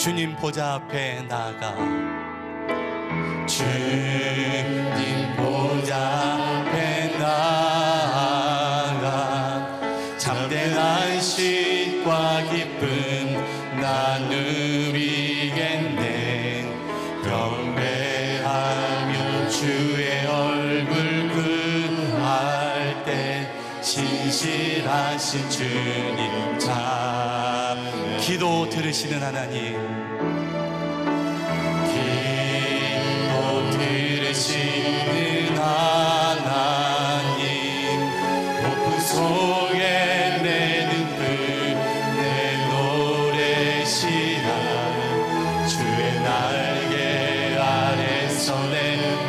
주님 보좌 앞에 나가, 주님 보좌 앞에 나가 참된 안식과 기쁨 나누리겠네. 경배하며 주의 얼굴 구할 때 신실하신 주님 참. 기도 들으시는 하나님, 기도 들으시는 하나님, 오픈 속에 내 눈물 내 노래시나 주의 날개 아래서 내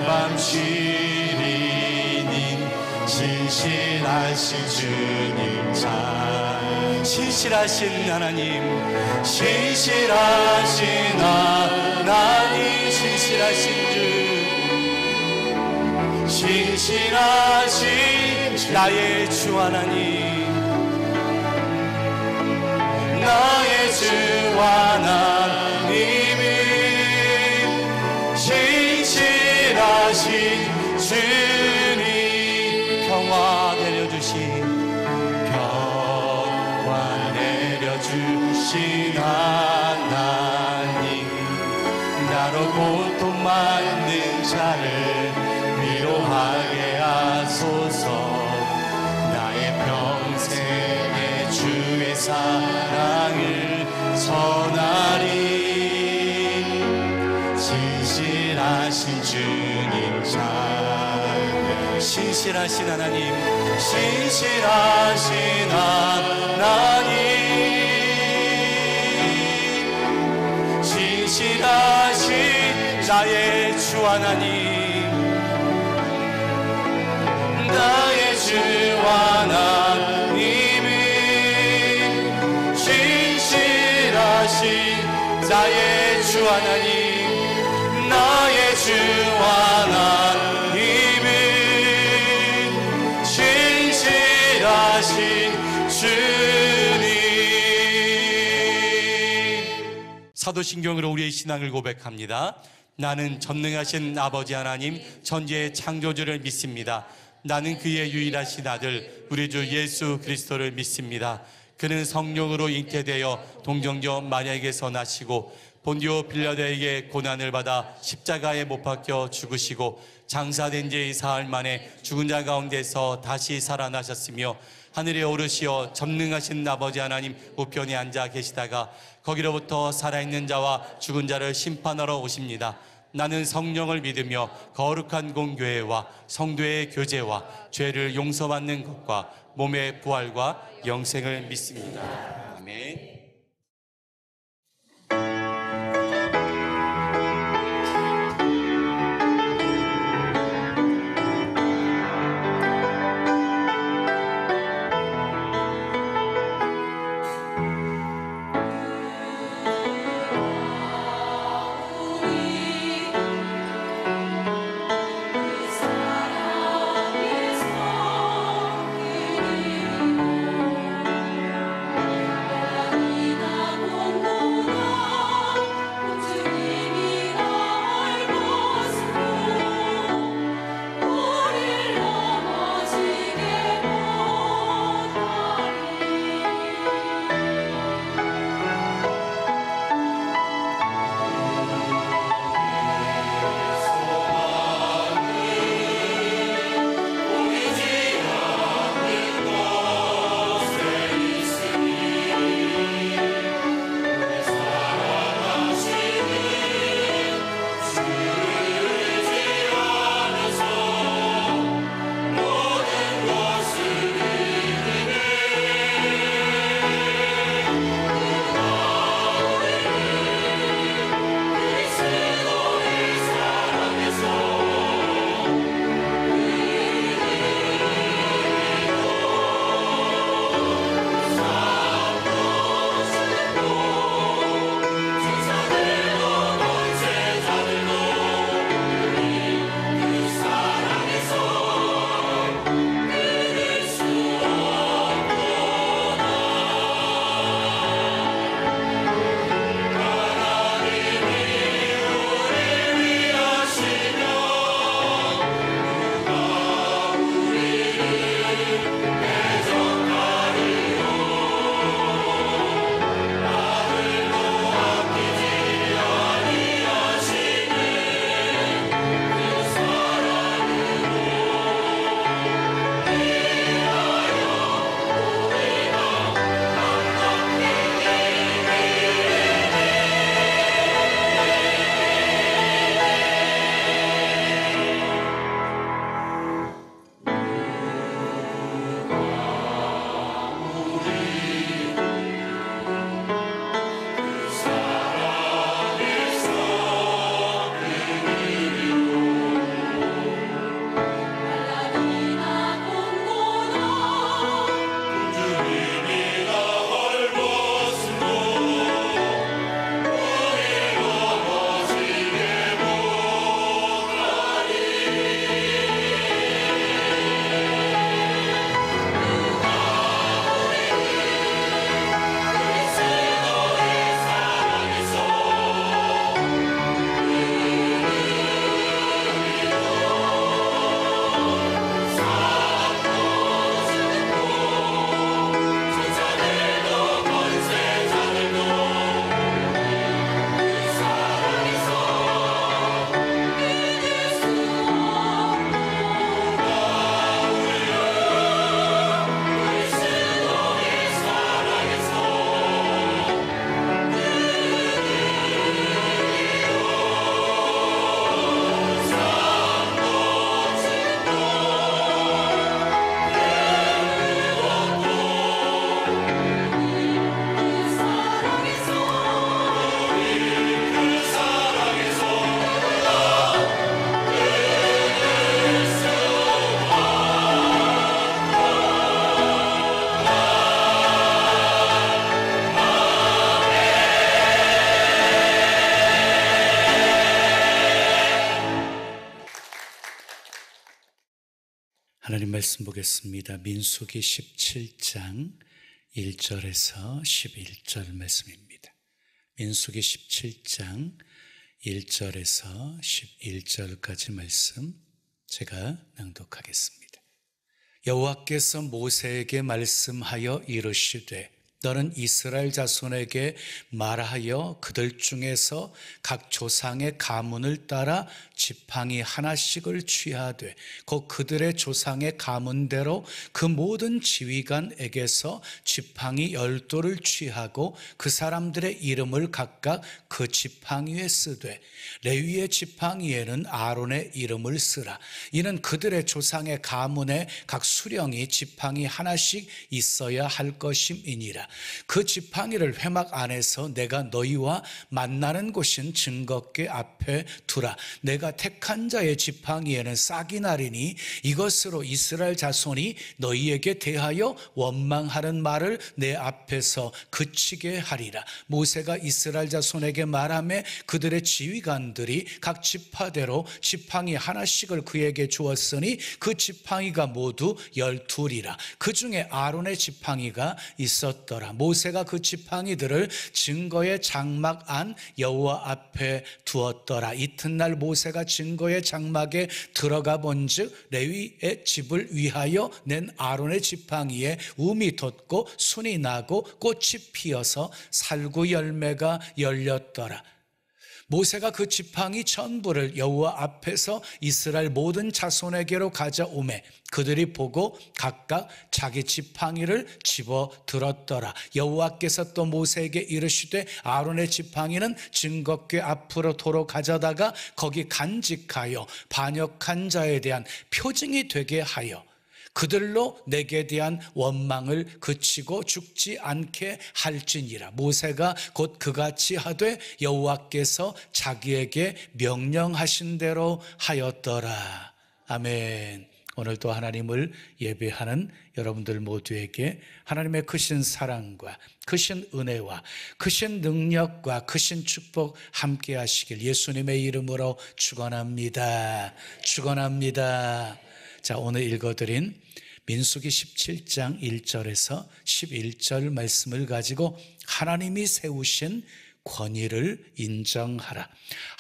맘 쉬리니 신실하신 주님 참. 신실하신 하나님, 신실하신 하나님, 신실하신 주, 신실하신 나의 주 하나님, 나의 주 하나님이 신실하신 주님, 평화 내려주신 주신 하나님, 나로 고통 많은 자를 위로하게 하소서. 나의 평생의 주의 사랑을 전하리. 신실하신 주님 참. 신실하신 하나님, 신실하신 하나님, 신실하신 나의 주 하나님, 나의 주 하나님이 신실하신 나의 주 하나님, 나의 주 하나님이 신실하신 주님. 사도신경으로 우리의 신앙을 고백합니다. 나는 전능하신 아버지 하나님 천지의 창조주를 믿습니다. 나는 그의 유일하신 아들 우리 주 예수 그리스도를 믿습니다. 그는 성령으로 잉태되어 동정녀 마리아에게서 나시고 본디오 빌라도에게 고난을 받아 십자가에 못 박혀 죽으시고 장사된 지 사흘 만에 죽은 자 가운데서 다시 살아나셨으며 하늘에 오르시어 전능하신 아버지 하나님 우편에 앉아 계시다가 거기로부터 살아있는 자와 죽은 자를 심판하러 오십니다. 나는 성령을 믿으며 거룩한 공교회와 성도의 교제와 죄를 용서받는 것과 몸의 부활과 영생을 믿습니다. 아멘. 하나님 말씀 보겠습니다. 민수기 17장 1절에서 11절 말씀입니다. 민수기 17장 1절에서 11절까지 말씀 제가 낭독하겠습니다. 여호와께서 모세에게 말씀하여 이르시되 너는 이스라엘 자손에게 말하여 그들 중에서 각 조상의 가문을 따라 지팡이 하나씩을 취하되 곧 그들의 조상의 가문대로 그 모든 지휘관에게서 지팡이 12를 취하고 그 사람들의 이름을 각각 그 지팡이에 쓰되 레위의 지팡이에는 아론의 이름을 쓰라. 이는 그들의 조상의 가문에 각 수령이 지팡이 하나씩 있어야 할 것임이니라. 그 지팡이를 회막 안에서 내가 너희와 만나는 곳인 증거궤 앞에 두라. 내가 택한 자의 지팡이에는 싹이 나리니 이것으로 이스라엘 자손이 너희에게 대하여 원망하는 말을 내 앞에서 그치게 하리라. 모세가 이스라엘 자손에게 말하며 그들의 지휘관들이 각 지파대로 지팡이 하나씩을 그에게 주었으니 그 지팡이가 모두 12이라. 그 중에 아론의 지팡이가 있었더라. 모세가 그 지팡이들을 증거의 장막 안 여호와 앞에 두었더라. 이튿날 모세가 증거의 장막에 들어가 본즉 레위의 집을 위하여 낸 아론의 지팡이에 움이 돋고 순이 나고 꽃이 피어서 살구 열매가 열렸더라. 모세가 그 지팡이 전부를 여호와 앞에서 이스라엘 모든 자손에게로 가져오매 그들이 보고 각각 자기 지팡이를 집어 들었더라. 여호와께서 또 모세에게 이르시되 아론의 지팡이는 증거궤 앞으로 도로 가져다가 거기 간직하여 반역한 자에 대한 표징이 되게 하여 그들로 내게 대한 원망을 그치고 죽지 않게 할지니라. 모세가 곧 그같이 하되 여호와께서 자기에게 명령하신 대로 하였더라. 아멘. 오늘도 하나님을 예배하는 여러분들 모두에게 하나님의 크신 사랑과 크신 은혜와 크신 능력과 크신 축복 함께 하시길 예수님의 이름으로 축원합니다. 축원합니다. 자, 오늘 읽어드린 민수기 17장 1절에서 11절 말씀을 가지고 하나님이 세우신 권위를 인정하라.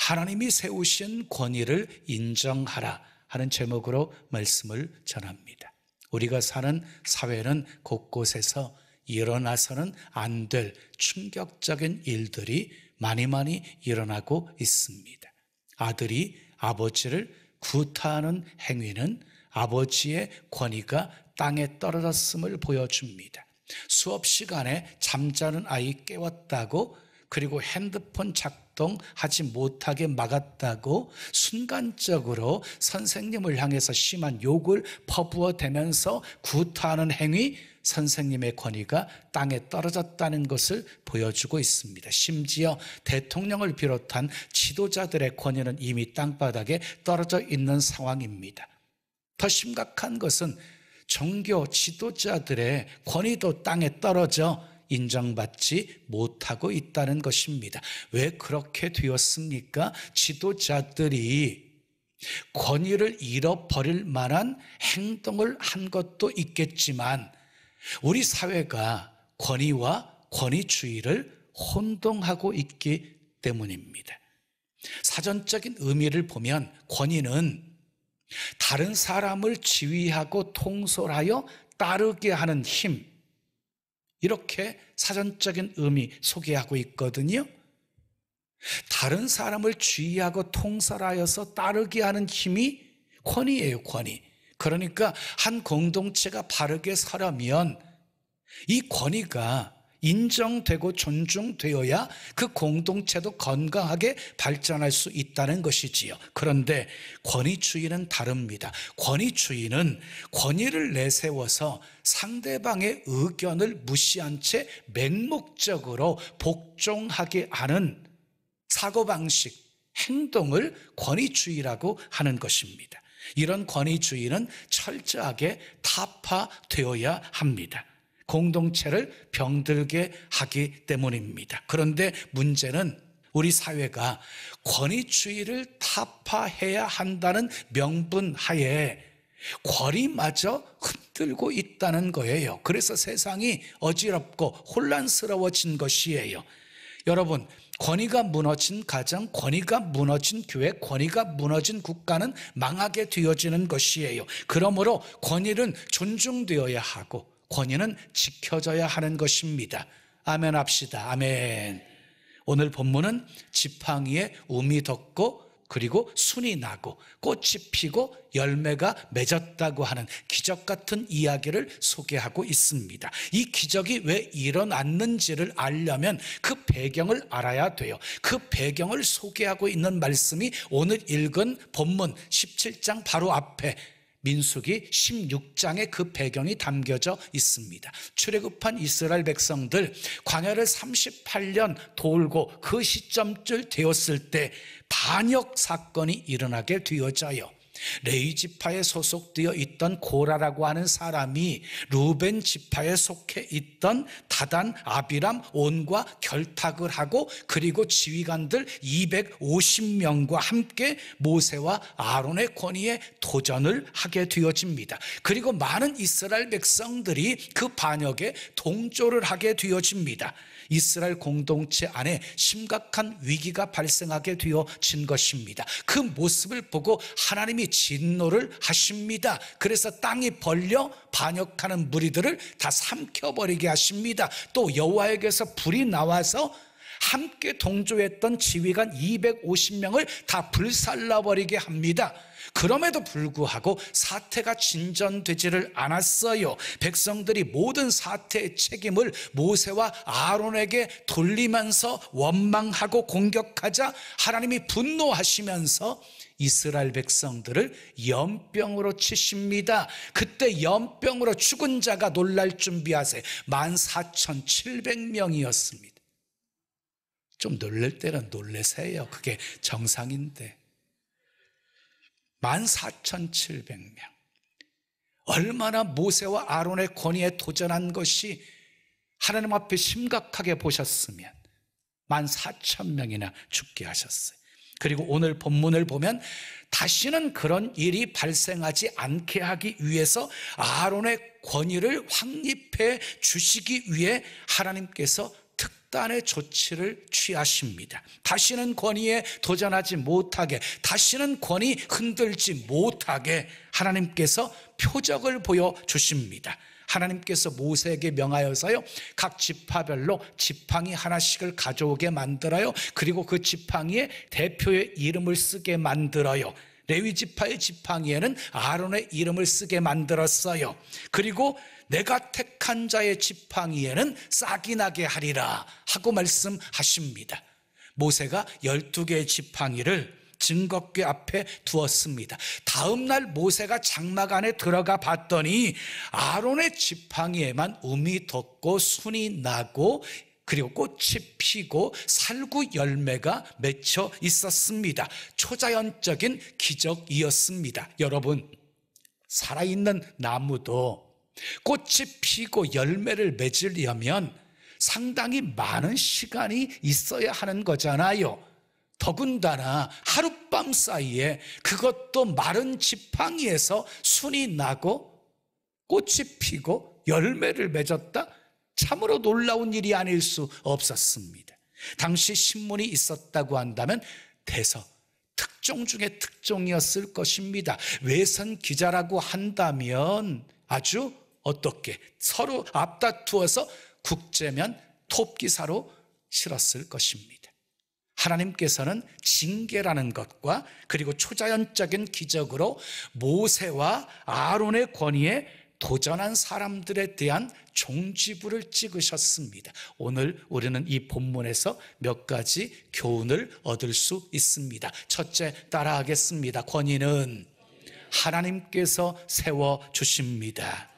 하나님이 세우신 권위를 인정하라 하는 제목으로 말씀을 전합니다. 우리가 사는 사회는 곳곳에서 일어나서는 안 될 충격적인 일들이 많이 일어나고 있습니다. 아들이 아버지를 구타하는 행위는 아버지의 권위가 땅에 떨어졌음을 보여줍니다. 수업 시간에 잠자는 아이 깨웠다고 그리고 핸드폰 작동하지 못하게 막았다고 순간적으로 선생님을 향해서 심한 욕을 퍼부어대면서 구타하는 행위, 선생님의 권위가 땅에 떨어졌다는 것을 보여주고 있습니다. 심지어 대통령을 비롯한 지도자들의 권위는 이미 땅바닥에 떨어져 있는 상황입니다. 더 심각한 것은 종교 지도자들의 권위도 땅에 떨어져 인정받지 못하고 있다는 것입니다. 왜 그렇게 되었습니까? 지도자들이 권위를 잃어버릴 만한 행동을 한 것도 있겠지만 우리 사회가 권위와 권위주의를 혼동하고 있기 때문입니다. 사전적인 의미를 보면 권위는 다른 사람을 지휘하고 통솔하여 따르게 하는 힘, 이렇게 사전적인 의미 소개하고 있거든요. 다른 사람을 지휘하고 통솔하여서 따르게 하는 힘이 권위예요, 권위. 그러니까 한 공동체가 바르게 서려면 이 권위가 인정되고 존중되어야 그 공동체도 건강하게 발전할 수 있다는 것이지요. 그런데 권위주의는 다릅니다. 권위주의는 권위를 내세워서 상대방의 의견을 무시한 채 맹목적으로 복종하게 하는 사고방식, 행동을 권위주의라고 하는 것입니다. 이런 권위주의는 철저하게 타파되어야 합니다. 공동체를 병들게 하기 때문입니다. 그런데 문제는 우리 사회가 권위주의를 타파해야 한다는 명분 하에 권위마저 흔들고 있다는 거예요. 그래서 세상이 어지럽고 혼란스러워진 것이에요. 여러분, 권위가 무너진 가정, 권위가 무너진 교회, 권위가 무너진 국가는 망하게 되어지는 것이에요. 그러므로 권위는 존중되어야 하고 권위는 지켜져야 하는 것입니다. 아멘 합시다. 아멘. 오늘 본문은 지팡이에 움이 돋고 그리고 순이 나고 꽃이 피고 열매가 맺었다고 하는 기적 같은 이야기를 소개하고 있습니다. 이 기적이 왜 일어났는지를 알려면 그 배경을 알아야 돼요. 그 배경을 소개하고 있는 말씀이 오늘 읽은 본문 17장 바로 앞에 민수기 16장에 그 배경이 담겨져 있습니다. 출애굽한 이스라엘 백성들 광야를 38년 돌고 그 시점쯤 되었을 때 반역 사건이 일어나게 되어져요. 레위 지파에 소속되어 있던 고라라고 하는 사람이 루벤 지파에 속해 있던 다단, 아비람, 온과 결탁을 하고 그리고 지휘관들 250명과 함께 모세와 아론의 권위에 도전을 하게 되어집니다. 그리고 많은 이스라엘 백성들이 그 반역에 동조를 하게 되어집니다. 이스라엘 공동체 안에 심각한 위기가 발생하게 되어진 것입니다. 그 모습을 보고 하나님이 진노를 하십니다. 그래서 땅이 벌려 반역하는 무리들을 다 삼켜버리게 하십니다. 또 여호와에게서 불이 나와서 함께 동조했던 지휘관 250명을 다 불살라버리게 합니다. 그럼에도 불구하고 사태가 진전되지를 않았어요. 백성들이 모든 사태의 책임을 모세와 아론에게 돌리면서 원망하고 공격하자 하나님이 분노하시면서 이스라엘 백성들을 연병으로 치십니다. 그때 연병으로 죽은 자가 놀랄 준비하세요. 14,700명이었습니다. 좀 놀랄 때는 놀라세요. 그게 정상인데. 14,700명. 얼마나 모세와 아론의 권위에 도전한 것이 하나님 앞에 심각하게 보셨으면 14,000명이나 죽게 하셨어요. 그리고 오늘 본문을 보면 다시는 그런 일이 발생하지 않게 하기 위해서 아론의 권위를 확립해 주시기 위해 하나님께서 특단의 조치를 취하십니다. 다시는 권위에 도전하지 못하게, 다시는 권위 흔들지 못하게 하나님께서 표적을 보여주십니다. 하나님께서 모세에게 명하여서요, 각 지파별로 지팡이 하나씩을 가져오게 만들어요. 그리고 그 지팡이에 대표의 이름을 쓰게 만들어요. 레위 지파의 지팡이에는 아론의 이름을 쓰게 만들었어요. 그리고 내가 택한 자의 지팡이에는 싹이 나게 하리라 하고 말씀하십니다. 모세가 12개의 지팡이를 증거궤 앞에 두었습니다. 다음 날 모세가 장막 안에 들어가 봤더니 아론의 지팡이에만 움이 돋고 순이 나고 그리고 꽃이 피고 살구 열매가 맺혀 있었습니다. 초자연적인 기적이었습니다. 여러분, 살아있는 나무도 꽃이 피고 열매를 맺으려면 상당히 많은 시간이 있어야 하는 거잖아요. 더군다나 하룻밤 사이에 그것도 마른 지팡이에서 순이 나고 꽃이 피고 열매를 맺었다? 참으로 놀라운 일이 아닐 수 없었습니다. 당시 신문이 있었다고 한다면 특종 중에 특종이었을 것입니다. 외선 기자라고 한다면 아주 어떻게 서로 앞다투어서 국제면 톱기사로 실었을 것입니다. 하나님께서는 징계라는 것과 그리고 초자연적인 기적으로 모세와 아론의 권위에 도전한 사람들에 대한 종지부를 찍으셨습니다. 오늘 우리는 이 본문에서 몇 가지 교훈을 얻을 수 있습니다. 첫째, 따라하겠습니다. 권위는 하나님께서 세워주십니다.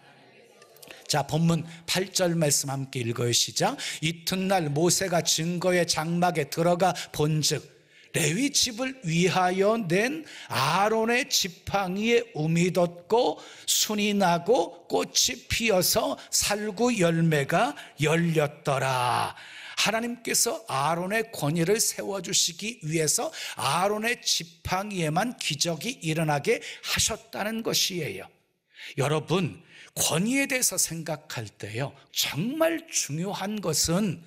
자, 본문 8절 말씀 함께 읽어요. 시작. 이튿날 모세가 증거의 장막에 들어가 본즉 레위 집을 위하여 낸 아론의 지팡이에 움이 돋고 순이 나고 꽃이 피어서 살구 열매가 열렸더라. 하나님께서 아론의 권위를 세워주시기 위해서 아론의 지팡이에만 기적이 일어나게 하셨다는 것이에요. 여러분, 권위에 대해서 생각할 때요, 정말 중요한 것은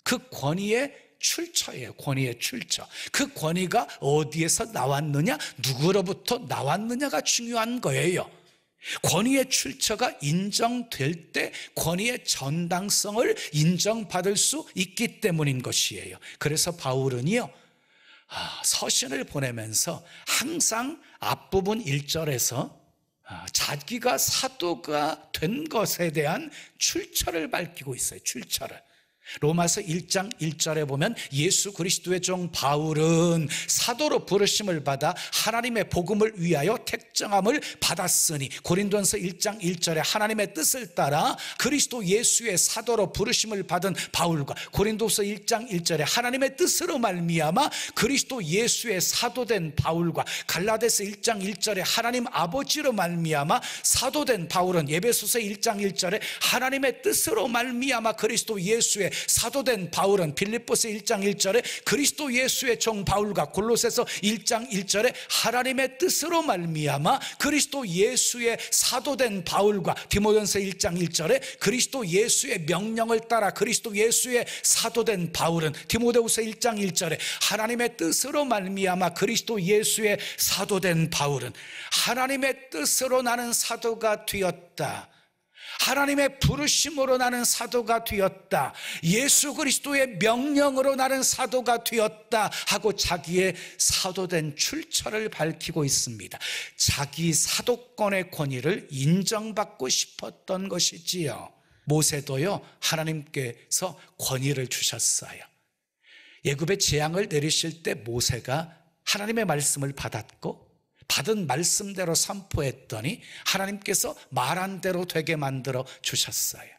그 권위의 출처예요. 권위의 출처. 그 권위가 어디에서 나왔느냐, 누구로부터 나왔느냐가 중요한 거예요. 권위의 출처가 인정될 때 권위의 정당성을 인정받을 수 있기 때문인 것이에요. 그래서 바울은요, 서신을 보내면서 항상 앞부분 1절에서 자기가 사도가 된 것에 대한 출처를 밝히고 있어요. 출처를. 로마서 1장 1절에 보면 예수 그리스도의 종 바울은 사도로 부르심을 받아 하나님의 복음을 위하여 택정함을 받았으니, 고린도전서 1장 1절에 하나님의 뜻을 따라 그리스도 예수의 사도로 부르심을 받은 바울과 고린도서 1장 1절에 하나님의 뜻으로 말미암아 그리스도 예수의 사도된 바울과 갈라디아서 1장 1절에 하나님 아버지로 말미암아 사도된 바울은 에베소서 1장 1절에 하나님의 뜻으로 말미암아 그리스도 예수의 사도된 바울은 빌립보서 1장 1절에 그리스도 예수의 종 바울과 골로새서 1장 1절에 하나님의 뜻으로 말미암아 그리스도 예수의 사도된 바울과 디모데전서 1장 1절에 그리스도 예수의 명령을 따라 그리스도 예수의 사도된 바울은 디모데후서 1장 1절에 하나님의 뜻으로 말미암아 그리스도 예수의 사도된 바울은 하나님의 뜻으로 나는 사도가 되었다, 하나님의 부르심으로 나는 사도가 되었다, 예수 그리스도의 명령으로 나는 사도가 되었다 하고 자기의 사도된 출처를 밝히고 있습니다. 자기 사도권의 권위를 인정받고 싶었던 것이지요. 모세도요, 하나님께서 권위를 주셨어요. 애굽에 재앙을 내리실 때 모세가 하나님의 말씀을 받았고 받은 말씀대로 선포했더니 하나님께서 말한 대로 되게 만들어 주셨어요.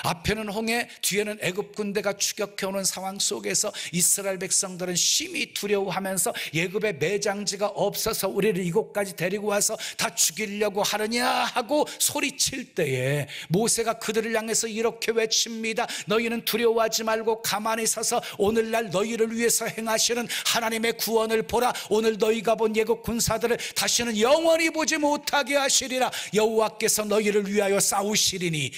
앞에는 홍해, 뒤에는 애굽 군대가 추격해오는 상황 속에서 이스라엘 백성들은 심히 두려워하면서 애굽의 매장지가 없어서 우리를 이곳까지 데리고 와서 다 죽이려고 하느냐 하고 소리칠 때에 모세가 그들을 향해서 이렇게 외칩니다. 너희는 두려워하지 말고 가만히 서서 오늘날 너희를 위해서 행하시는 하나님의 구원을 보라. 오늘 너희가 본 애굽 군사들을 다시는 영원히 보지 못하게 하시리라. 여호와께서 너희를 위하여 싸우시리니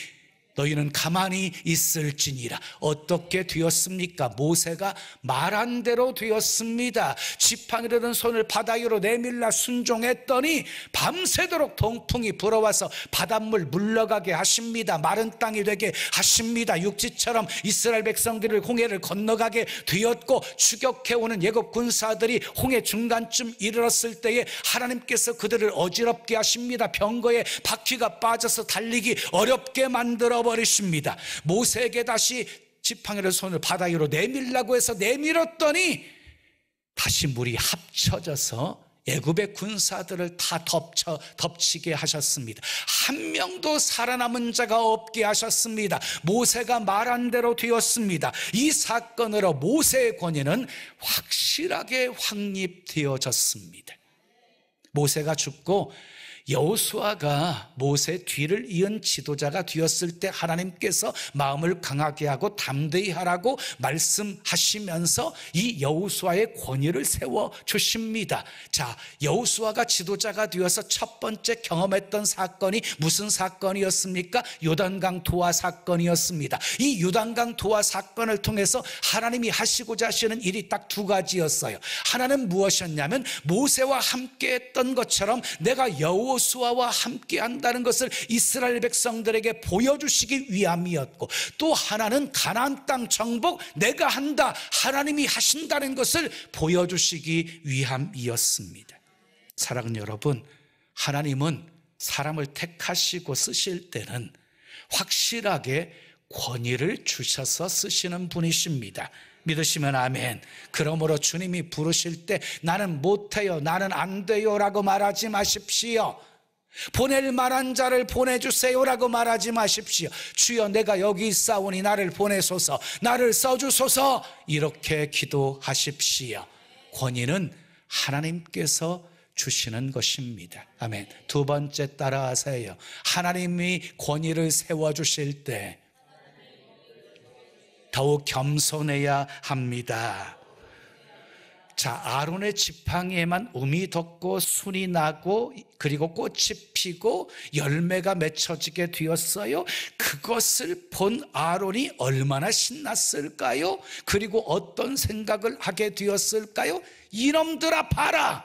너희는 가만히 있을지니라. 어떻게 되었습니까? 모세가 말한 대로 되었습니다. 지팡이를 든 손을 바다 위로 내밀라 순종했더니 밤새도록 동풍이 불어와서 바닷물 물러가게 하십니다. 마른 땅이 되게 하십니다. 육지처럼 이스라엘 백성들을 홍해를 건너가게 되었고, 추격해오는 애굽 군사들이 홍해 중간쯤 이르렀을 때에 하나님께서 그들을 어지럽게 하십니다. 병거에 바퀴가 빠져서 달리기 어렵게 만들어 버리십니다. 모세에게 다시 지팡이를 손을 바다 위로 내밀라고 해서 내밀었더니 다시 물이 합쳐져서 애굽의 군사들을 다 덮치게 하셨습니다. 한 명도 살아남은 자가 없게 하셨습니다. 모세가 말한 대로 되었습니다. 이 사건으로 모세의 권위는 확실하게 확립되어졌습니다. 모세가 죽고 여호수아가 모세 뒤를 이은 지도자가 되었을 때 하나님께서 마음을 강하게 하고 담대히 하라고 말씀하시면서 이 여호수아의 권위를 세워주십니다. 자, 여호수아가 지도자가 되어서 첫 번째 경험했던 사건이 무슨 사건이었습니까? 요단강 도하 사건이었습니다. 이 요단강 도하 사건을 통해서 하나님이 하시고자 하시는 일이 딱 두 가지였어요. 하나는 무엇이었냐면 모세와 함께 했던 것처럼 내가 여호수아와 함께 한다는 것을 이스라엘 백성들에게 보여주시기 위함이었고, 또 하나는 가나안 땅 정복 내가 한다, 하나님이 하신다는 것을 보여주시기 위함이었습니다. 사랑하는 여러분, 하나님은 사람을 택하시고 쓰실 때는 확실하게 권위를 주셔서 쓰시는 분이십니다. 믿으시면 아멘. 그러므로 주님이 부르실 때 나는 못해요, 나는 안 돼요 라고 말하지 마십시오. 보낼 만한 자를 보내주세요 라고 말하지 마십시오. 주여 내가 여기 있사오니 나를 보내소서, 나를 써주소서, 이렇게 기도하십시오. 권위는 하나님께서 주시는 것입니다. 아멘. 두 번째 따라하세요. 하나님이 권위를 세워주실 때 더욱 겸손해야 합니다. 자, 아론의 지팡이에만 um이 돋고 순이 나고 그리고 꽃이 피고 열매가 맺혀지게 되었어요. 그것을 본 아론이 얼마나 신났을까요? 그리고 어떤 생각을 하게 되었을까요? 이놈들아 봐라,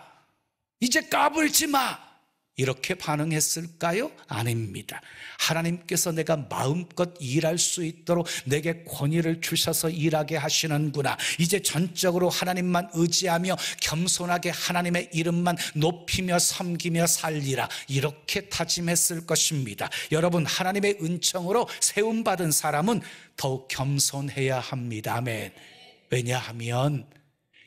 이제 까불지 마, 이렇게 반응했을까요? 아닙니다. 하나님께서 내가 마음껏 일할 수 있도록 내게 권위를 주셔서 일하게 하시는구나, 이제 전적으로 하나님만 의지하며 겸손하게 하나님의 이름만 높이며 섬기며 살리라, 이렇게 다짐했을 것입니다. 여러분, 하나님의 은총으로 세움받은 사람은 더욱 겸손해야 합니다. 아멘. 왜냐하면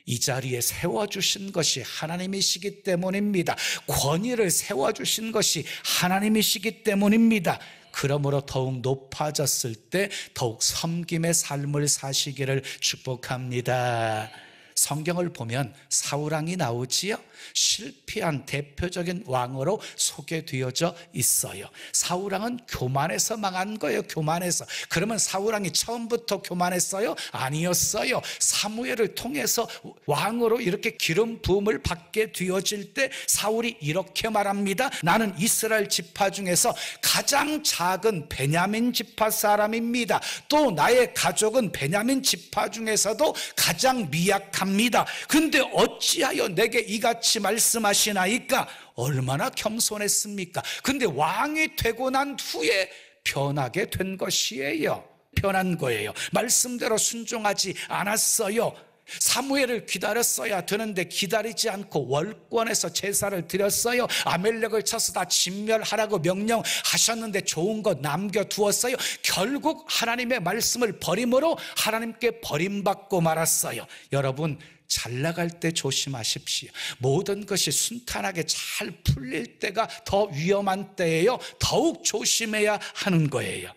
이 자리에 세워주신 것이 하나님이시기 때문입니다. 권위를 세워주신 것이 하나님이시기 때문입니다. 그러므로 더욱 높아졌을 때 더욱 섬김의 삶을 사시기를 축복합니다. 성경을 보면 사울왕이 나오지요. 실패한 대표적인 왕으로 소개되어져 있어요. 사울왕은 교만해서 망한 거예요. 교만해서. 그러면 사울왕이 처음부터 교만했어요? 아니었어요. 사무엘을 통해서 왕으로 이렇게 기름 부음을 받게 되어질 때 사울이 이렇게 말합니다. 나는 이스라엘 지파 중에서 가장 작은 베냐민 지파 사람입니다. 또 나의 가족은 베냐민 지파 중에서도 가장 미약합니다. 근데 어찌하여 내게 이같이 말씀하시나이까? 얼마나 겸손했습니까? 근데 왕이 되고 난 후에 변하게 된 것이에요. 변한 거예요. 말씀대로 순종하지 않았어요. 사무엘을 기다렸어야 되는데 기다리지 않고 월권에서 제사를 드렸어요. 아멜렉을 쳐서 다 진멸하라고 명령하셨는데 좋은 것 남겨두었어요. 결국 하나님의 말씀을 버림으로 하나님께 버림받고 말았어요. 여러분, 잘 나갈 때 조심하십시오. 모든 것이 순탄하게 잘 풀릴 때가 더 위험한 때예요. 더욱 조심해야 하는 거예요.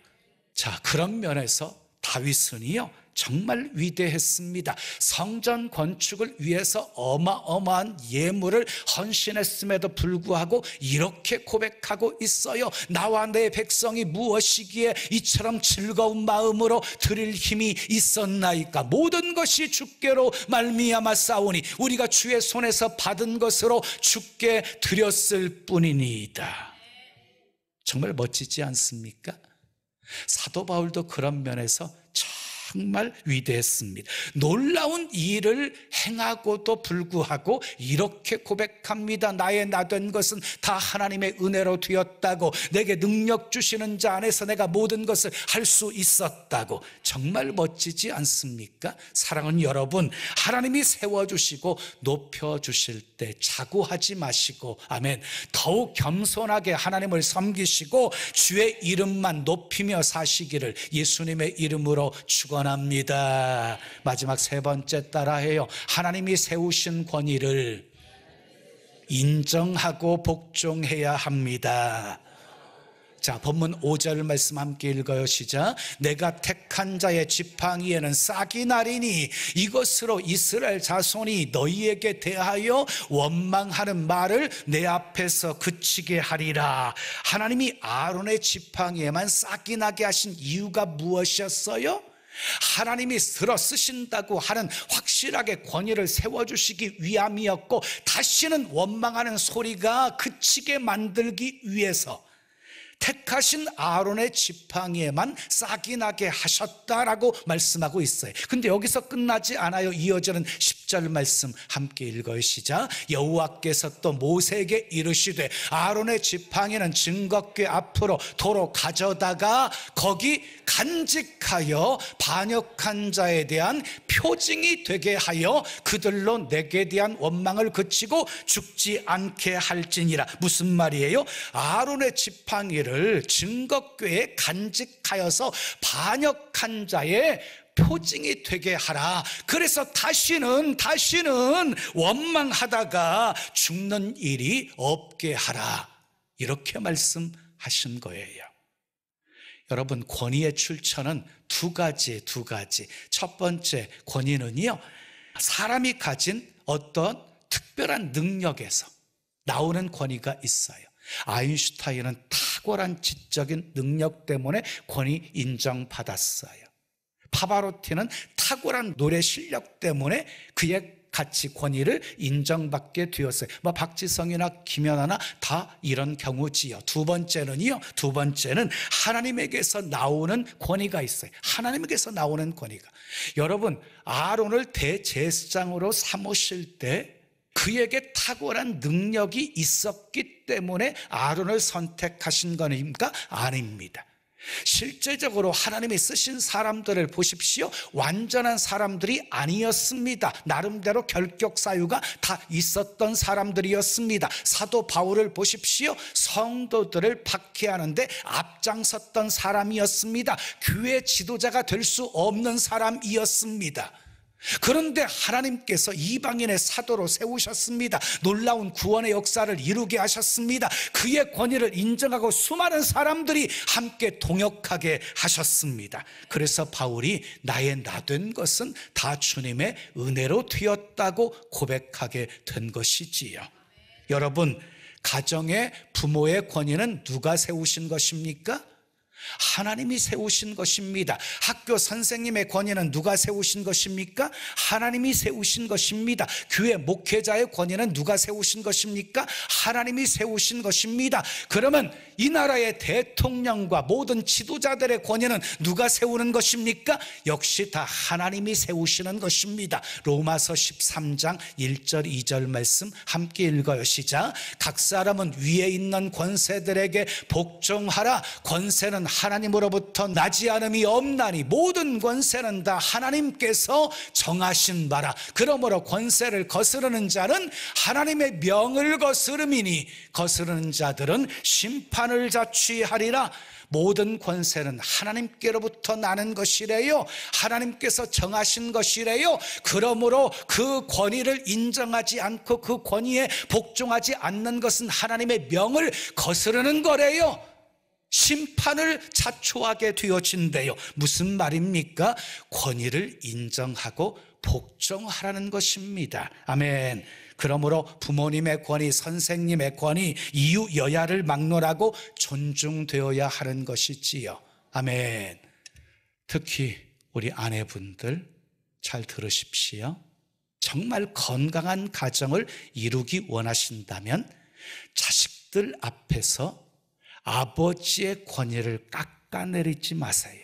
자, 그런 면에서 다윗은요 정말 위대했습니다. 성전 건축을 위해서 어마어마한 예물을 헌신했음에도 불구하고 이렇게 고백하고 있어요. 나와 내 백성이 무엇이기에 이처럼 즐거운 마음으로 드릴 힘이 있었나이까? 모든 것이 주께로 말미암아 싸우니 우리가 주의 손에서 받은 것으로 주께 드렸을 뿐이니이다. 정말 멋지지 않습니까? 사도 바울도 그런 면에서 정말 위대했습니다. 놀라운 일을 행하고도 불구하고 이렇게 고백합니다. 나의 나된 것은 다 하나님의 은혜로 되었다고, 내게 능력 주시는 자 안에서 내가 모든 것을 할 수 있었다고. 정말 멋지지 않습니까? 사랑하는 여러분, 하나님이 세워주시고 높여주실 때 자고하지 마시고, 아멘, 더욱 겸손하게 하나님을 섬기시고 주의 이름만 높이며 사시기를 예수님의 이름으로 축원합니다. 마지막 세 번째 따라해요. 하나님이 세우신 권위를 인정하고 복종해야 합니다. 자, 본문 5절 말씀 함께 읽어요. 시작. 내가 택한 자의 지팡이에는 싹이 나리니 이것으로 이스라엘 자손이 너희에게 대하여 원망하는 말을 내 앞에서 그치게 하리라. 하나님이 아론의 지팡이에만 싹이 나게 하신 이유가 무엇이었어요? 하나님이 들어 쓰신다고 하는 확실하게 권위를 세워주시기 위함이었고, 다시는 원망하는 소리가 그치게 만들기 위해서 택하신 아론의 지팡이에만 싹이 나게 하셨다라고 말씀하고 있어요. 근데 여기서 끝나지 않아요. 이어지는 10절 말씀 함께 읽어요. 시작. 여호와께서 또 모세에게 이르시되 아론의 지팡이는 증거궤 앞으로 도로 가져다가 거기 간직하여 반역한 자에 대한 표징이 되게 하여 그들로 내게 대한 원망을 그치고 죽지 않게 할지니라. 무슨 말이에요? 아론의 지팡이를 증거궤에 간직하여서 반역한 자의 표징이 되게 하라. 그래서 다시는 원망하다가 죽는 일이 없게 하라. 이렇게 말씀하신 거예요. 여러분, 권위의 출처는 두 가지. 첫 번째 권위는요, 사람이 가진 어떤 특별한 능력에서 나오는 권위가 있어요. 아인슈타인은 탁월한 지적인 능력 때문에 권위 인정받았어요. 파바로티는 탁월한 노래 실력 때문에 그의 가치 권위를 인정받게 되었어요. 뭐 박지성이나 김연아나 다 이런 경우지요. 두 번째는 하나님에게서 나오는 권위가 있어요. 하나님에게서 나오는 권위가. 여러분, 아론을 대제사장으로 삼으실 때 그에게 탁월한 능력이 있었기 때문에 아론을 선택하신 겁니까? 아닙니다. 실제적으로 하나님이 쓰신 사람들을 보십시오. 완전한 사람들이 아니었습니다. 나름대로 결격 사유가 다 있었던 사람들이었습니다. 사도 바울을 보십시오. 성도들을 박해하는데 앞장섰던 사람이었습니다. 교회 지도자가 될 수 없는 사람이었습니다. 그런데 하나님께서 이방인의 사도로 세우셨습니다. 놀라운 구원의 역사를 이루게 하셨습니다. 그의 권위를 인정하고 수많은 사람들이 함께 동역하게 하셨습니다. 그래서 바울이 나의 나된 것은 다 주님의 은혜로 되었다고 고백하게 된 것이지요. 여러분, 가정의 부모의 권위는 누가 세우신 것입니까? 하나님이 세우신 것입니다. 학교 선생님의 권위는 누가 세우신 것입니까? 하나님이 세우신 것입니다. 교회 목회자의 권위는 누가 세우신 것입니까? 하나님이 세우신 것입니다. 그러면 이 나라의 대통령과 모든 지도자들의 권위는 누가 세우는 것입니까? 역시 다 하나님이 세우시는 것입니다. 로마서 13장 1절 2절 말씀 함께 읽어요. 시작. 각 사람은 위에 있는 권세들에게 복종하라. 권세는 하나님으로부터 나지 않음이 없나니 모든 권세는 다 하나님께서 정하신 바라. 그러므로 권세를 거스르는 자는 하나님의 명을 거스름이니 거스르는 자들은 심판을 자취하리라. 모든 권세는 하나님께로부터 나는 것이래요. 하나님께서 정하신 것이래요. 그러므로 그 권위를 인정하지 않고 그 권위에 복종하지 않는 것은 하나님의 명을 거스르는 거래요. 심판을 자초하게 되어진대요. 무슨 말입니까? 권위를 인정하고 복종하라는 것입니다. 아멘. 그러므로 부모님의 권위, 선생님의 권위, 이유 여야를 막론하고 존중되어야 하는 것이지요. 아멘. 특히 우리 아내분들 잘 들으십시오. 정말 건강한 가정을 이루기 원하신다면 자식들 앞에서 아버지의 권위를 깎아내리지 마세요.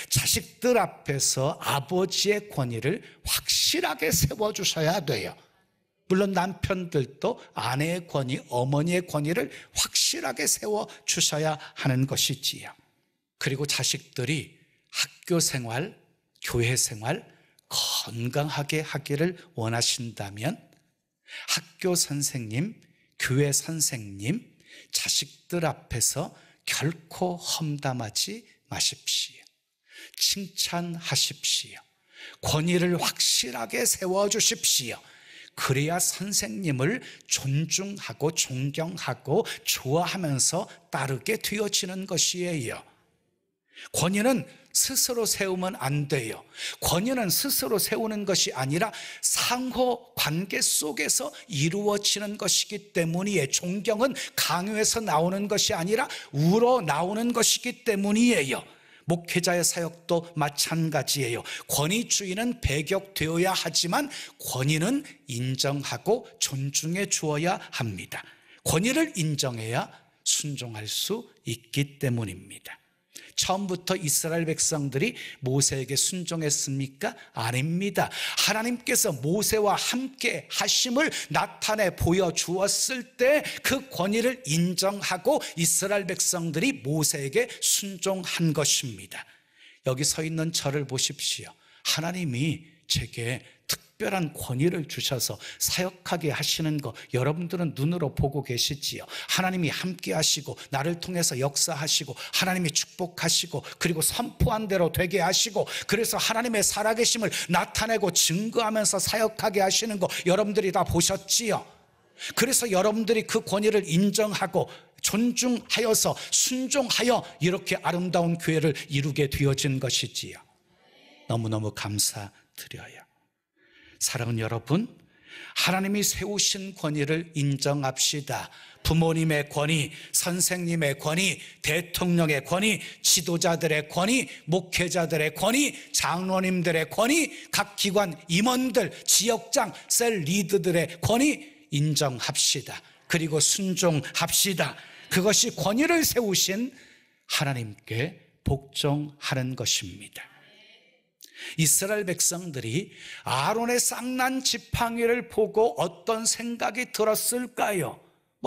자식들 앞에서 아버지의 권위를 확실하게 세워주셔야 돼요. 물론 남편들도 아내의 권위, 어머니의 권위를 확실하게 세워주셔야 하는 것이지요. 그리고 자식들이 학교 생활, 교회 생활 건강하게 하기를 원하신다면 학교 선생님, 교회 선생님, 자식들 앞에서 결코 험담하지 마십시오. 칭찬하십시오. 권위를 확실하게 세워주십시오. 그래야 선생님을 존중하고 존경하고 좋아하면서 따르게 되어지는 것이에요. 권위는 스스로 세우면 안 돼요. 권위는 스스로 세우는 것이 아니라 상호 관계 속에서 이루어지는 것이기 때문이에요. 존경은 강요에서 나오는 것이 아니라 우러 나오는 것이기 때문이에요. 목회자의 사역도 마찬가지예요. 권위주의는 배격되어야 하지만 권위는 인정하고 존중해 주어야 합니다. 권위를 인정해야 순종할 수 있기 때문입니다. 처음부터 이스라엘 백성들이 모세에게 순종했습니까? 아닙니다. 하나님께서 모세와 함께 하심을 나타내 보여주었을 때 그 권위를 인정하고 이스라엘 백성들이 모세에게 순종한 것입니다. 여기 서 있는 저를 보십시오. 하나님이 제게 특별한 권위를 주셔서 사역하게 하시는 거 여러분들은 눈으로 보고 계시지요. 하나님이 함께 하시고 나를 통해서 역사하시고 하나님이 축복하시고 그리고 선포한 대로 되게 하시고 그래서 하나님의 살아계심을 나타내고 증거하면서 사역하게 하시는 거 여러분들이 다 보셨지요. 그래서 여러분들이 그 권위를 인정하고 존중하여서 순종하여 이렇게 아름다운 교회를 이루게 되어진 것이지요. 너무너무 감사드려요. 사랑하는 여러분, 하나님이 세우신 권위를 인정합시다. 부모님의 권위, 선생님의 권위, 대통령의 권위, 지도자들의 권위, 목회자들의 권위, 장로님들의 권위, 각 기관 임원들, 지역장, 셀 리드들의 권위 인정합시다. 그리고 순종합시다. 그것이 권위를 세우신 하나님께 복종하는 것입니다. 이스라엘 백성들이 아론의 쌍난 지팡이를 보고 어떤 생각이 들었을까요?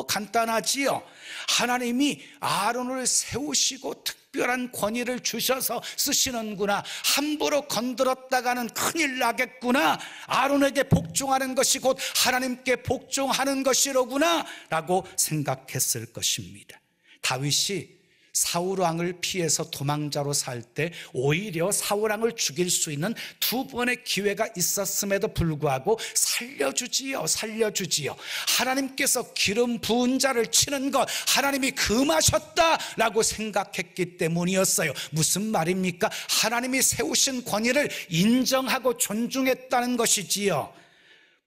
간단하지요. 하나님이 아론을 세우시고 특별한 권위를 주셔서 쓰시는구나, 함부로 건드렸다가는 큰일 나겠구나, 아론에게 복종하는 것이 곧 하나님께 복종하는 것이로구나 라고 생각했을 것입니다. 다윗이 사울왕을 피해서 도망자로 살 때 오히려 사울왕을 죽일 수 있는 두 번의 기회가 있었음에도 불구하고 살려주지요. 하나님께서 기름 부은 자를 치는 것, 하나님이 금하셨다라고 생각했기 때문이었어요. 무슨 말입니까? 하나님이 세우신 권위를 인정하고 존중했다는 것이지요.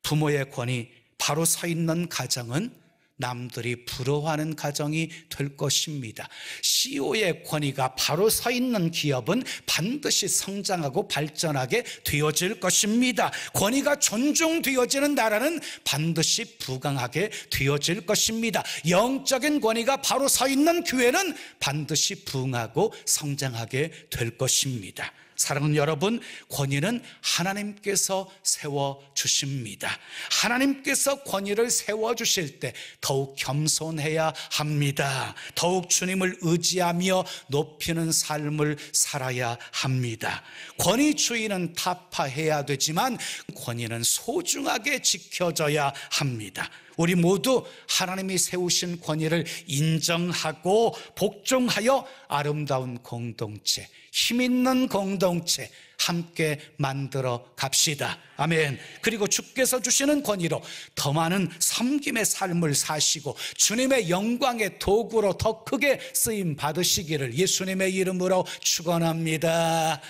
부모의 권위, 바로 서 있는 가정은 남들이 부러워하는 가정이 될 것입니다. CEO의 권위가 바로 서 있는 기업은 반드시 성장하고 발전하게 되어질 것입니다. 권위가 존중되어지는 나라는 반드시 부강하게 되어질 것입니다. 영적인 권위가 바로 서 있는 교회는 반드시 부흥하고 성장하게 될 것입니다. 사랑하는 여러분, 권위는 하나님께서 세워주십니다. 하나님께서 권위를 세워주실 때 더욱 겸손해야 합니다. 더욱 주님을 의지하며 높이는 삶을 살아야 합니다. 권위주의는 타파해야 되지만 권위는 소중하게 지켜져야 합니다. 우리 모두 하나님이 세우신 권위를 인정하고 복종하여 아름다운 공동체, 힘있는 공동체 함께 만들어 갑시다. 아멘. 그리고 주께서 주시는 권위로 더 많은 섬김의 삶을 사시고 주님의 영광의 도구로 더 크게 쓰임 받으시기를 예수님의 이름으로 축원합니다.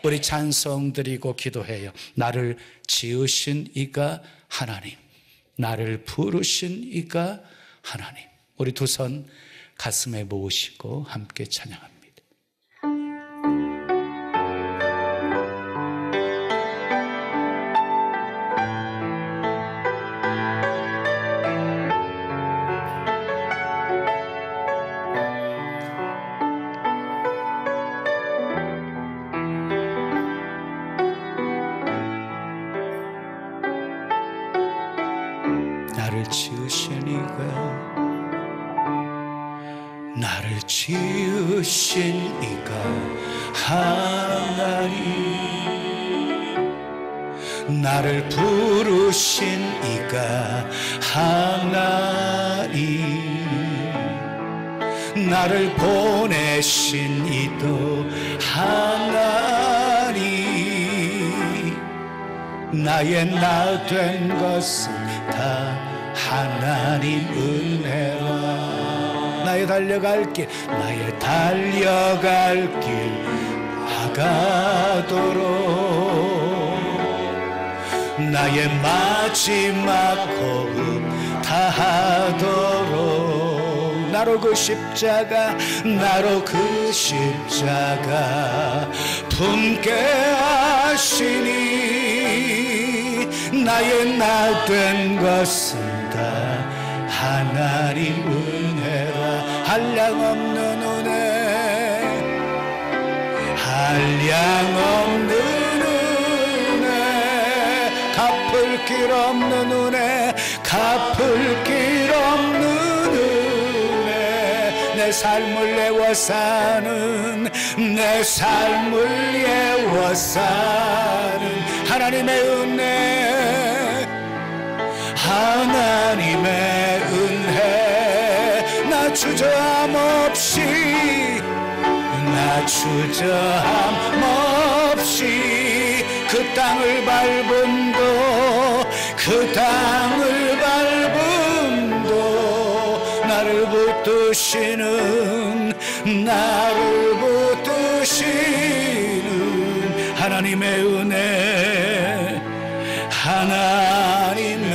우리 찬송 드리고 기도해요. 나를 지으신 이가 하나님, 나를 부르신 이가 하나님. 우리 두 손 가슴에 모으시고 함께 찬양합니다. 나를 지으신 이가 하나님, 나를 부르신 이가 하나님, 나를 보내신 이도 하나님, 나의 나 된 것은 다 하나님 은혜라. 나의 달려갈 길 나가도록, 나의 마지막 호흡 다하도록, 나로 그 십자가 품게 하시니, 나의 나 된 것은 다 하나님 은혜라. 한량없는 은혜, 갚을 길 없는 은혜, 내 삶을 애워 사는 하나님의 은혜, 나 주저함 없이 그 땅을 밟음도 나를 붙드시는 하나님의 은혜, 하나님의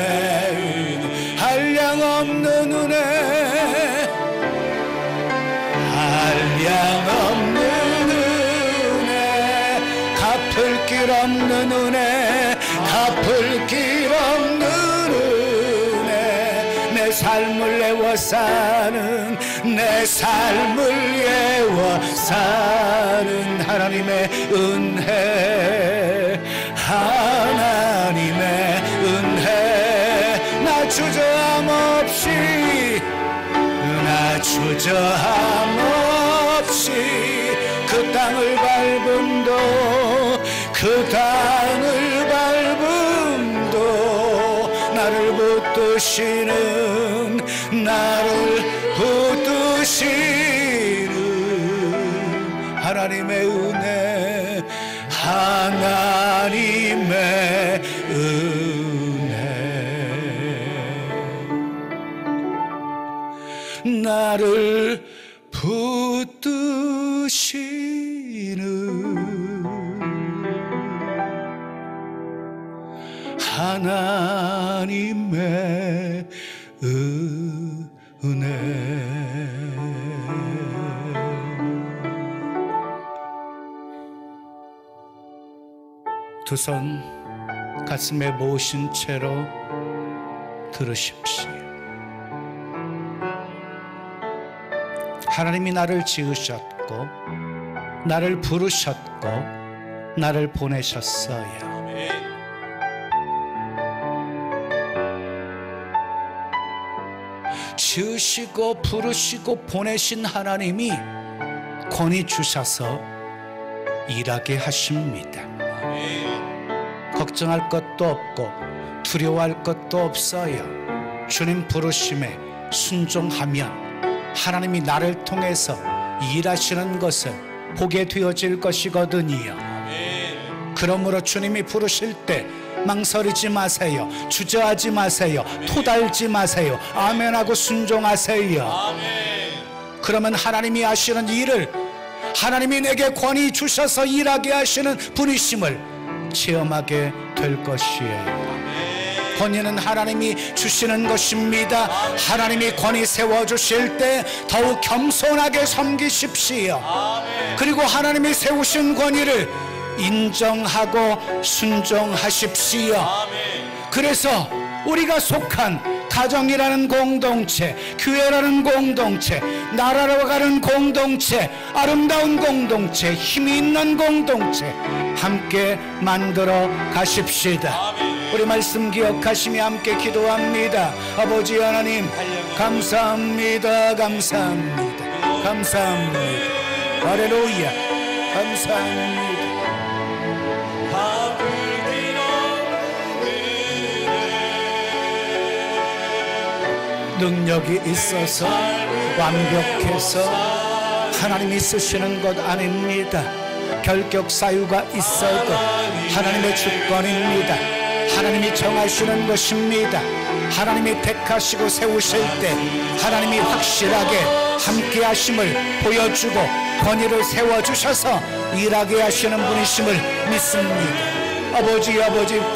은혜, 한량없는 은혜, 한량없는 은혜, 갚을 길 없는 은혜, 갚을 길 없는 은혜, 내 삶을 애워 사는, 내 삶을 애워 사는 하나님의 은혜, 하나님의 은혜, 나 주저함 없이, 나 주저함 없이 그 땅을 밟음도, 그 땅을 밟음도 나를 붙드시는, 나를 붙드시는 하나님의 은혜, 하나님의 은혜, 나를 붙드시는 하나님의 은혜. 두 손 가슴에 모신 채로 들으십시오. 하나님이 나를 지으셨고, 나를 부르셨고, 나를 보내셨어요. 지으시고 부르시고 보내신 하나님이 권위 주셔서 일하게 하십니다. 걱정할 것도 없고 두려워할 것도 없어요. 주님 부르심에 순종하면 하나님이 나를 통해서 일하시는 것을 보게 되어질 것이거든요. 그러므로 주님이 부르실 때 망설이지 마세요. 주저하지 마세요. 토달지 마세요. 아멘하고 순종하세요. 그러면 하나님이 하시는 일을, 하나님이 내게 권위 주셔서 일하게 하시는 분이심을 체험하게 될 것이에요. 권위는 하나님이 주시는 것입니다. 하나님이 권위 세워주실 때 더욱 겸손하게 섬기십시오. 그리고 하나님이 세우신 권위를 인정하고 순종하십시오. 그래서 우리가 속한 가정이라는 공동체, 교회라는 공동체, 나라로 가는 공동체, 아름다운 공동체, 힘이 있는 공동체 함께 만들어 가십시다. 우리 말씀 기억하시며 함께 기도합니다. 아버지 하나님 감사합니다. 감사합니다. 감사합니다. 할렐루야. 감사합니다. 능력이 있어서 완벽해서 하나님이 쓰시는 것 아닙니다. 결격 사유가 있어도 하나님의 주권입니다. 하나님이 정하시는 것입니다. 하나님이 택하시고 세우실 때 하나님이 확실하게 함께 하심을 보여주고 권위를 세워주셔서 일하게 하시는 분이심을 믿습니다. 아버지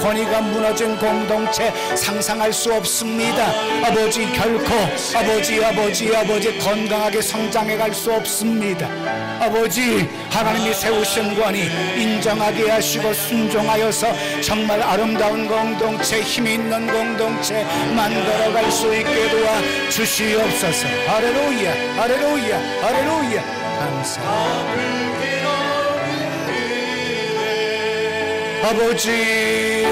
권위가 무너진 공동체 상상할 수 없습니다. 아버지 결코 아버지 건강하게 성장해 갈 수 없습니다. 아버지 하나님이 세우신 권위 인정하게 하시고 순종하여서 정말 아름다운 공동체, 힘이 있는 공동체 만들어 갈 수 있게 도와 주시옵소서. 할렐루야 할렐루야 할렐루야. 감사합니다. 아버지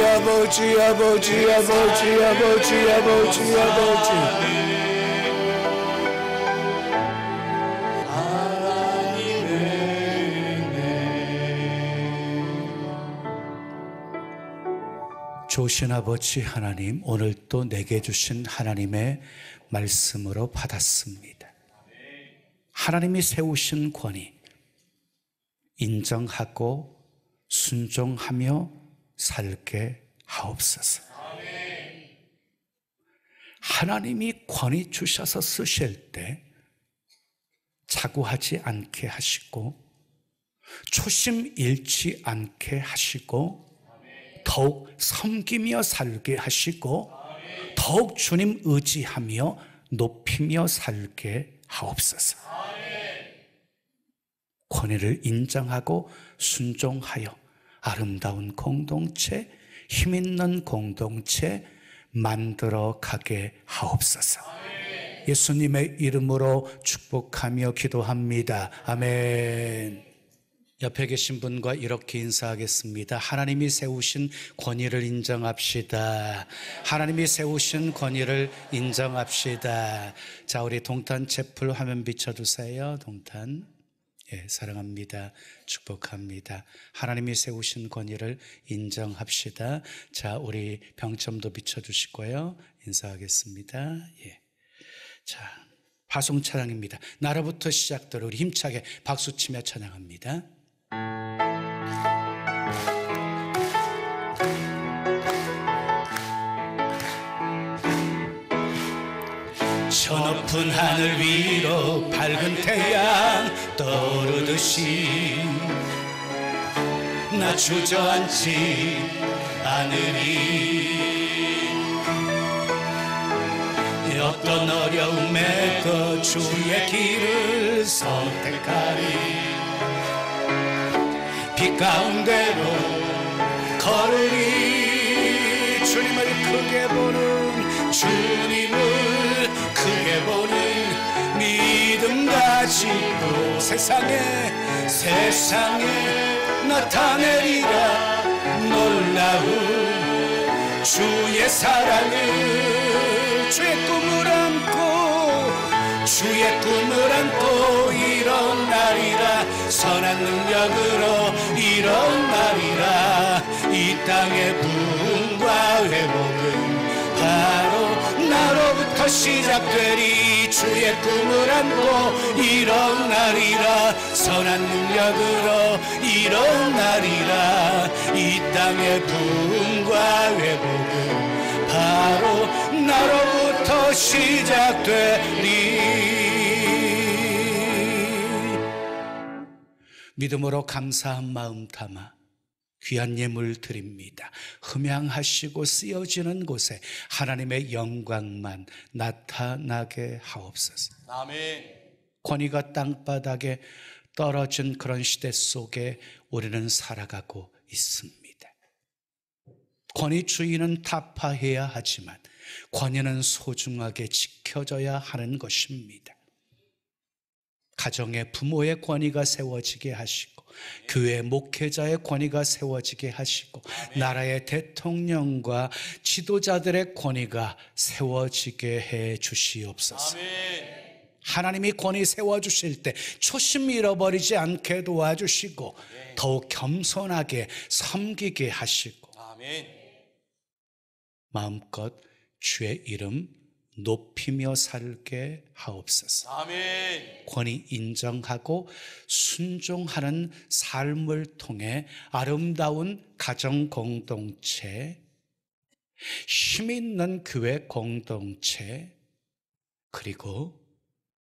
좋으신 아버지 하나님, 오늘 또 내게 주신 하나님의 말씀으로 받았습니다. 하나님이 세우신 권위 인정하고 순종하며 살게 하옵소서. 하나님이 권위 주셔서 쓰실 때 자고하지 않게 하시고 초심 잃지 않게 하시고 더욱 섬기며 살게 하시고 더욱 주님 의지하며 높이며 살게 하옵소서. 권위를 인정하고 순종하여 아름다운 공동체, 힘있는 공동체 만들어 가게 하옵소서. 예수님의 이름으로 축복하며 기도합니다. 아멘. 옆에 계신 분과 이렇게 인사하겠습니다. 하나님이 세우신 권위를 인정합시다. 하나님이 세우신 권위를 인정합시다. 자, 우리 동탄 채플 화면 비춰주세요. 동탄. 예, 사랑합니다. 축복합니다. 하나님이 세우신 권위를 인정합시다. 자, 우리 병점도 비춰주시고요. 인사하겠습니다. 예. 자, 파송 찬양입니다. 나로부터 시작되어 우리 힘차게 박수치며 찬양합니다. 저 높은 하늘 위로 밝은 태양 떠오르듯이 나 주저앉지 않으리. 어떤 어려움에도 주의 길을 선택하리. 빛 가운데로 걸으리. 주님을 크게 보는, 주님을 크게 보는 믿음 가지고 세상에 나타내리라. 놀라운 주의 사랑을, 주의 꿈을 안고 일어나리라. 선한 능력으로 일어나리라. 이 땅의 부흥과 회복은 바로 나로부터 시작되리. 주의 꿈을 안고 일어나리라. 선한 능력으로 일어나리라. 이 땅의 부흥과 회복은 바로 나로부터 시작되리. 믿음으로 감사한 마음 담아 귀한 예물 드립니다. 흠양하시고 쓰여지는 곳에 하나님의 영광만 나타나게 하옵소서. 아멘. 권위가 땅바닥에 떨어진 그런 시대 속에 우리는 살아가고 있습니다. 권위주의는 타파해야 하지만 권위는 소중하게 지켜져야 하는 것입니다. 가정의 부모의 권위가 세워지게 하시고, 교회 목회자의 권위가 세워지게 하시고, 나라의 대통령과 지도자들의 권위가 세워지게 해 주시옵소서. 하나님이 권위 세워주실 때 초심 잃어버리지 않게 도와주시고 더욱 겸손하게 섬기게 하시고 마음껏 주의 이름 높이며 살게 하옵소서. 아멘. 권위 인정하고 순종하는 삶을 통해 아름다운 가정 공동체, 힘있는 교회 공동체, 그리고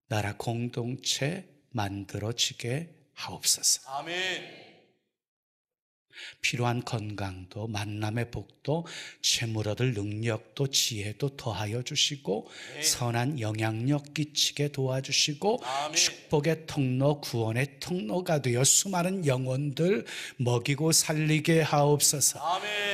나라 공동체 만들어지게 하옵소서. 아멘. 필요한 건강도 만남의 복도 재물 얻을 능력도 지혜도 더하여 주시고 선한 영향력 끼치게 도와주시고 축복의 통로 구원의 통로가 되어 수많은 영혼들 먹이고 살리게 하옵소서.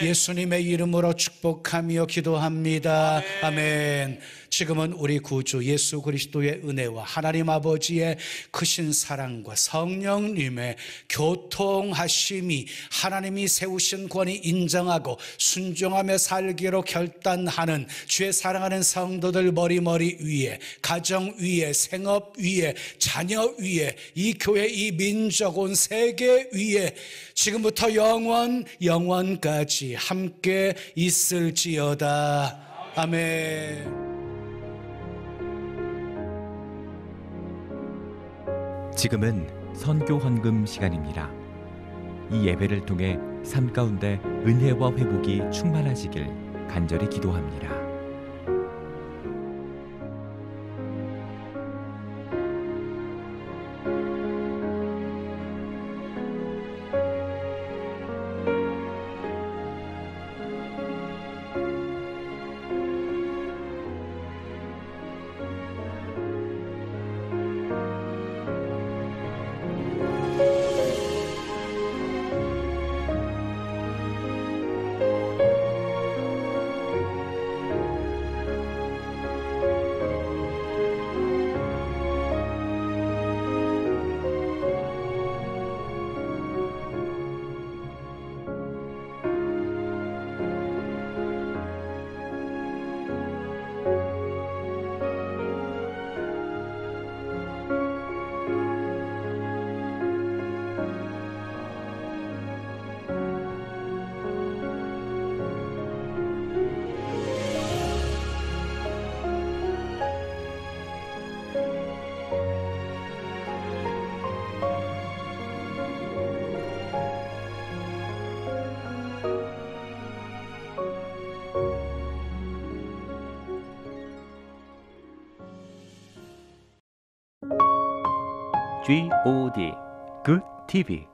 예수님의 이름으로 축복하며 기도합니다. 아멘. 지금은 우리 구주 예수 그리스도의 은혜와 하나님 아버지의 크신 사랑과 성령님의 교통하심이 하나님이 세우신 권위 인정하고 순종하며 살기로 결단하는 주의 사랑하는 성도들 머리 위에, 가정 위에, 생업 위에, 자녀 위에, 이 교회, 이 민족, 온 세계 위에 지금부터 영원까지 함께 있을지어다. 아멘. 지금은 선교 헌금 시간입니다. 이 예배를 통해 삶 가운데 은혜와 회복이 충만하시길 간절히 기도합니다. Good TV